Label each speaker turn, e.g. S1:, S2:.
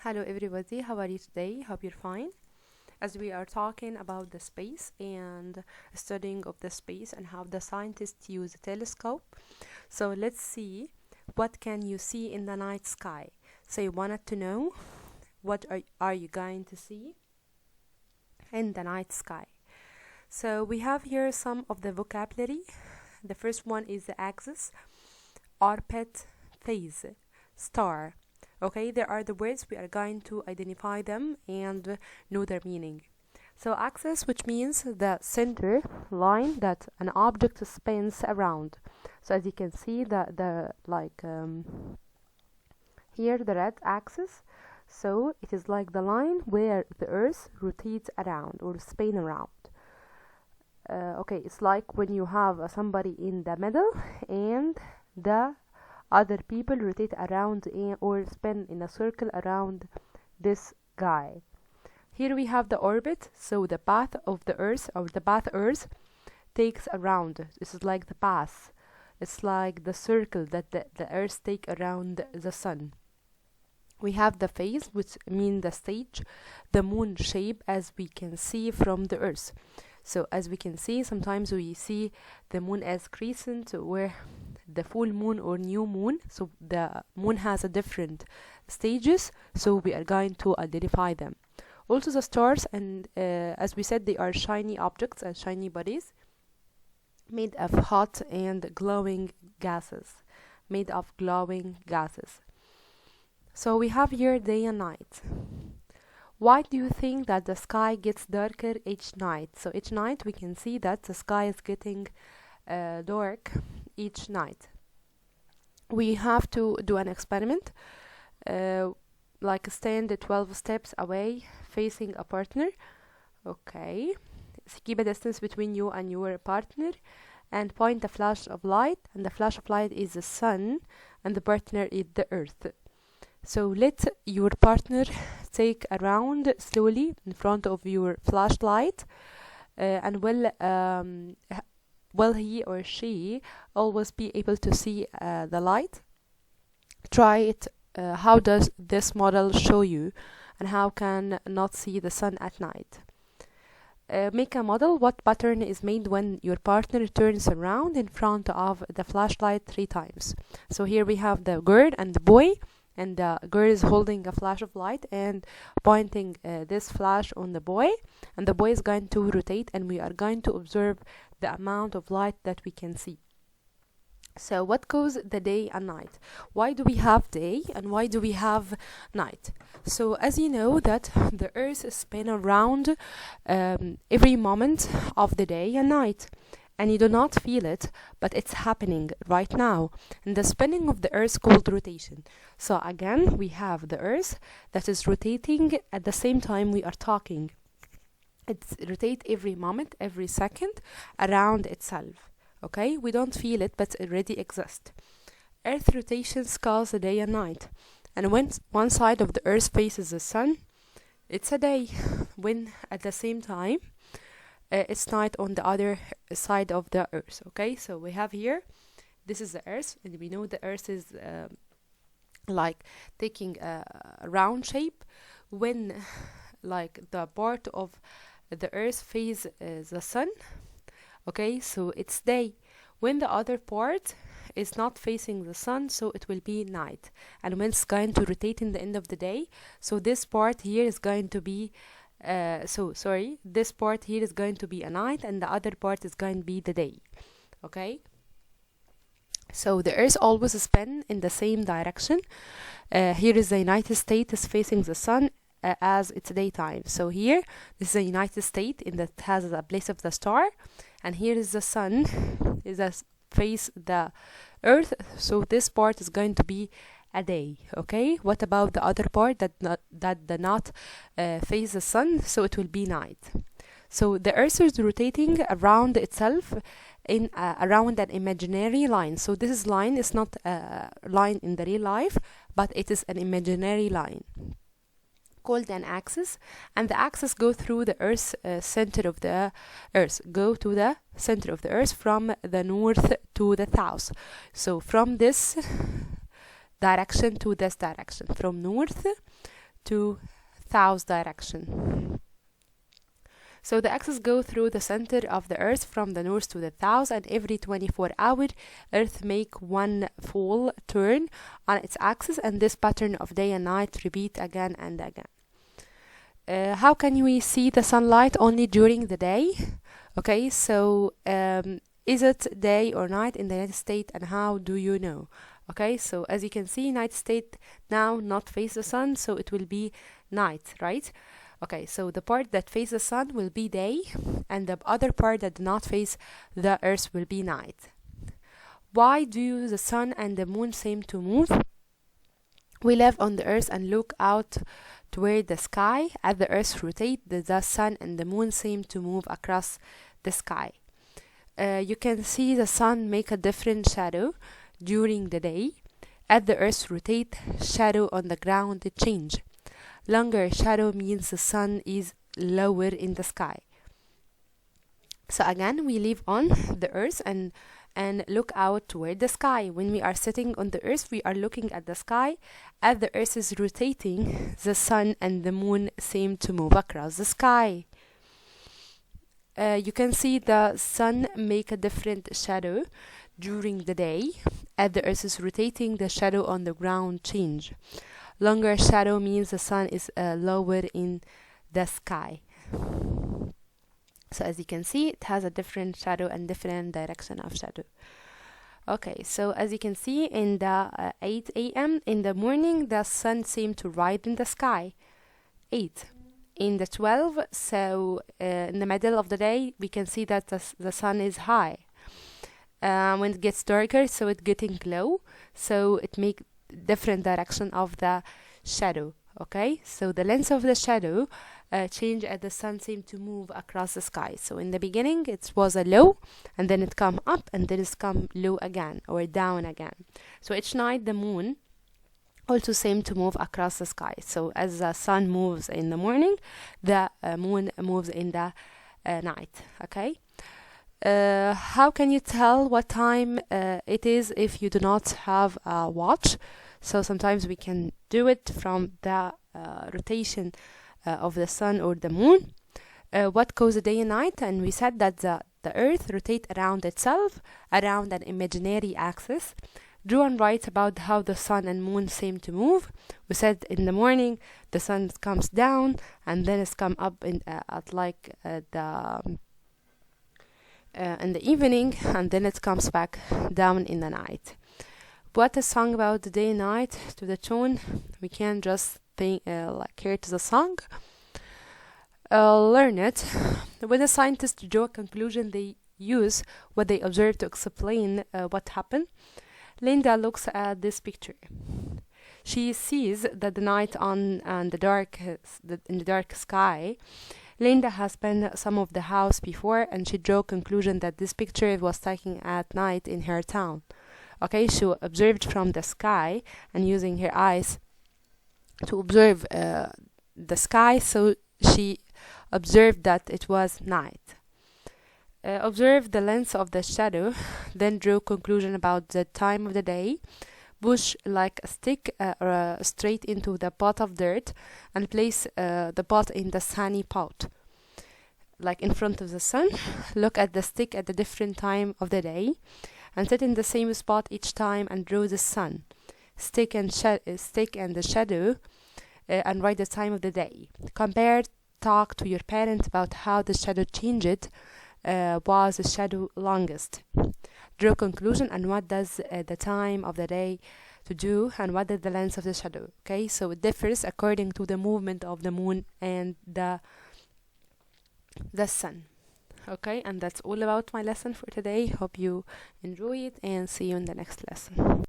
S1: Hello everybody, how are you today? Hope you're fine. As we are talking about the space and studying of the space and how the scientists use a telescope. So let's see what can you see in the night sky. So you wanted to know what are you going to see in the night sky. So we have here some of the vocabulary. The first one is the axis, orbit, phase, star. Okay, there are the words we are going to identify them and know their meaning. So axis, which means the center line that an object spins around. So as you can see, here the red axis. So it is like the line where the Earth rotates around or spin around. Okay, it's like when you have somebody in the middle and the other people rotate around or spin in a circle around this guy. Here we have the orbit, so the path of the Earth or the path Earth takes around. This is like the path. It's like the circle that the Earth take around the sun. We have the phase, which means the stage, the moon shape as we can see from the Earth. So as we can see, sometimes we see the moon as crescent where the full moon or new moon. So the moon has a different stages, so we are going to identify them. Also the stars, and as we said, they are shiny objects and shiny bodies made of hot and glowing gases. So we have here day and night. Why do you think that the sky gets darker each night? So each night we can see that the sky is getting dark each night. We have to do an experiment, like stand 12 steps away facing a partner. Okay, so keep a distance between you and your partner and point a flash of light, and the flash of light is the sun and the partner is the earth. So let your partner take a round slowly in front of your flashlight, and will he or she always be able to see the light? Try it. How does this model show you, and how can not see the sun at night? Make a model. What pattern is made when your partner turns around in front of the flashlight 3 times? So here we have the girl and the boy, and the girl is holding a flash of light and pointing this flash on the boy, and the boy is going to rotate, and we are going to observe the amount of light that we can see. So what goes the day and night? Why do we have day and why do we have night? So as you know that the earth spins around every moment of the day and night, and you do not feel it, but it's happening right now. And the spinning of the earth called rotation. So again, we have the earth that is rotating at the same time we are talking. It's rotate every moment, every second around itself. Okay, we don't feel it, but it already exists. Earth rotations cause the day and night. And when one side of the earth faces the sun, it's a day. When at the same time, it's night on the other side of the earth. Okay, so we have here, this is the earth, and we know the earth is like taking a round shape. When like the part of the earth faces the sun, okay, so it's day. When the other part is not facing the sun, so it will be night. And when it's going to rotate in the end of the day, so this part here is going to be this part here is going to be a night, and the other part is going to be the day. Okay, so the earth always spin in the same direction. Here is the United States is facing the sun as it's daytime. So here, this is the United States that has a place of the star, and here is the sun is a face the earth. So this part is going to be a day. Okay, what about the other part that does not face the sun? So it will be night. So the earth is rotating around itself in around an imaginary line. So this line is not a line in the real life, but it is an imaginary line called an axis, and the axis go through the earth center of the earth, go to the center of the earth from the north to the south. So from this direction to this direction, from north to south direction. So the axis go through the center of the earth from the north to the south, and every 24 hours earth make one full turn on its axis, and this pattern of day and night repeat again and again. How can we see the sunlight? Only during the day. Okay, so is it day or night in the United States, and how do you know? Okay, so as you can see, United States now not face the sun, so it will be night, right? Okay, so the part that faces the sun will be day, and the other part that do not face the earth will be night. Why do the sun and the moon seem to move? We live on the earth and look out toward the sky. As the earth rotates, the sun and the moon seem to move across the sky. You can see the sun make a different shadow during the day. As the earth rotates, shadow on the ground change. Longer shadow means the sun is lower in the sky. So again, we live on the earth and look out toward the sky. When we are sitting on the earth, we are looking at the sky. As the earth is rotating, the sun and the moon seem to move across the sky. You can see the sun make a different shadow during the day. As the earth is rotating, the shadow on the ground change. Longer shadow means the sun is lower in the sky. So as you can see, it has a different shadow and different direction of shadow. Okay, so as you can see, in the 8 a.m. in the morning, the sun seemed to rise in the sky. 8. In the 12, so in the middle of the day, we can see that the sun is high. When it gets darker, so it's getting low, so it makes different direction of the shadow. Okay, so the length of the shadow change as the sun seemed to move across the sky. So in the beginning it was a low, and then it come up, and then it's come low again or down again. So each night the moon also seemed to move across the sky. So as the sun moves in the morning, the moon moves in the night. Okay. How can you tell what time it is if you do not have a watch? So sometimes we can do it from the rotation of the sun or the moon. What causes day and night? And we said that the earth rotates around itself, around an imaginary axis. Drew and writes about how the sun and moon seem to move. We said in the morning the sun comes down, and then it's come up in the evening, and then it comes back down in the night. What a song about the day and night to the tune. We can't just think hear to the song. Learn it. When the scientists draw a conclusion, they use what they observe to explain what happened. Linda looks at this picture. She sees that the night in the dark sky. Linda has been some of the house before, and she drew a conclusion that this picture was taken at night in her town. Okay, she observed from the sky and using her eyes to observe the sky, so she observed that it was night. Observe the length of the shadow, then drew conclusion about the time of the day. Push like a stick straight into the pot of dirt and place the pot in the sunny pot, like in front of the sun. Look at the stick at a different time of the day and sit in the same spot each time and draw the sun, stick and the shadow, and write the time of the day. Compare, talk to your parents about how the shadow changed. Was the shadow longest? Draw conclusion and what does the time of the day to do, and what is the length of the shadow. Okay, so it differs according to the movement of the moon and the sun. Okay, and that's all about my lesson for today. Hope you enjoy it, and see you in the next lesson.